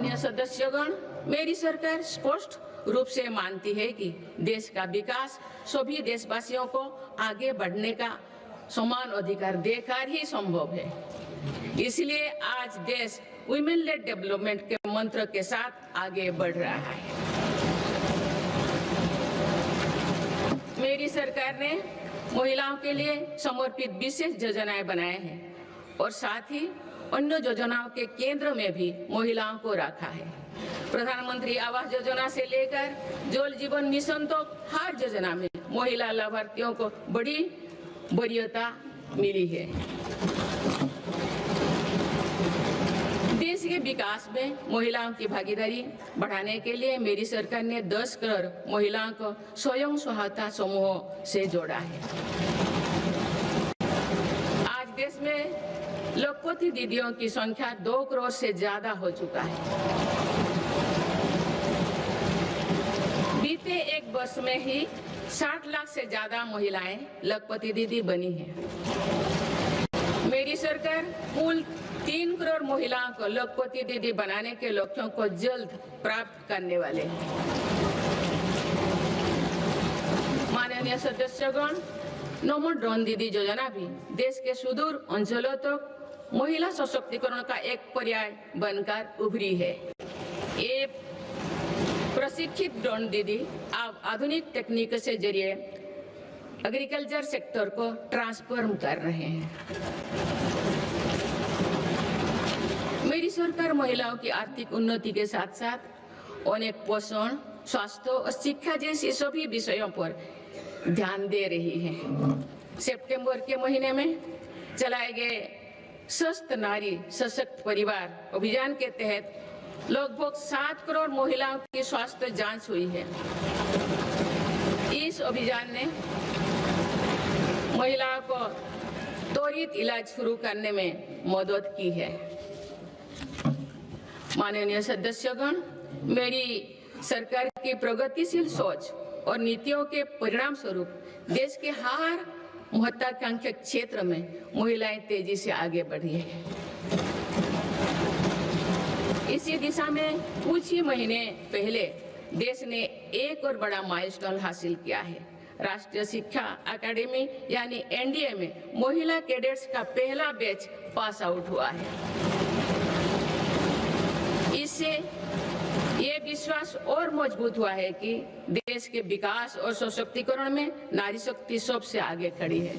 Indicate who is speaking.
Speaker 1: माननीय सदस्यगण, मेरी सरकार स्पष्ट रूप से मानती है कि देश का विकास सभी देशवासियों को आगे बढ़ने का समान अधिकार देकर ही संभव है। इसलिए आज देश वुमेन लेड डेवलपमेंट के मंत्र के साथ आगे बढ़ रहा है। मेरी सरकार ने महिलाओं के लिए समर्पित विशेष योजनाएं बनाए हैं और साथ ही अन्य योजनाओं के केंद्र में भी महिलाओं को रखा है। प्रधानमंत्री आवास योजना से लेकर जल जीवन मिशन तक हर योजना में महिला लाभार्थियों को बड़ी वरीयता मिली है। देश के विकास में महिलाओं की भागीदारी बढ़ाने के लिए मेरी सरकार ने 10 करोड़ महिलाओं को स्वयं सहायता समूहों से जोड़ा है। आज देश में लखपति दीदियों की संख्या 2 करोड़ से ज्यादा हो चुका है। बीते एक वर्ष में ही 60 लाख से ज्यादा महिलाएं लखपति दीदी बनी हैं। मेरी सरकार कुल 3 करोड़ महिलाओं को लखपति दीदी बनाने के लक्ष्यों को जल्द प्राप्त करने वाले हैं। माननीय सदस्यगण, नमो ड्रोन दीदी योजना भी देश के सुदूर अंचलों तक महिला सशक्तिकरण का एक पर्याय बनकर उभरी है। ये प्रशिक्षित ड्रोन दीदी अब आधुनिक तकनीक से जरिए एग्रीकल्चर सेक्टर को ट्रांसफॉर्म कर रहे हैं। मेरी सरकार महिलाओं की आर्थिक उन्नति के साथ साथ अनेक पोषण, स्वास्थ्य और शिक्षा जैसे सभी विषयों पर ध्यान दे रही है। सितंबर के महीने में चलाए गए स्वस्थ नारी सशक्त परिवार अभियान के तहत लगभग 7 करोड़ महिलाओं की स्वास्थ्य जांच हुई है। इस अभियान ने महिलाओं को त्वरित इलाज शुरू करने में मदद की है। माननीय सदस्यगण, मेरी सरकार की प्रगतिशील सोच और नीतियों के परिणाम स्वरूप देश के हर महत्वाकांक्षी क्षेत्र में महिलाएं तेजी से आगे बढ़ी है। इसी दिशा में कुछ ही महीने पहले देश ने एक और बड़ा माइलस्टोन हासिल किया है। राष्ट्रीय शिक्षा अकादमी यानी एनडीए में महिला कैडेट्स का पहला बैच पास आउट हुआ है। इससे ये विश्वास और मजबूत हुआ है कि देश के विकास और सशक्तिकरण में नारी शक्ति सबसे आगे खड़ी है।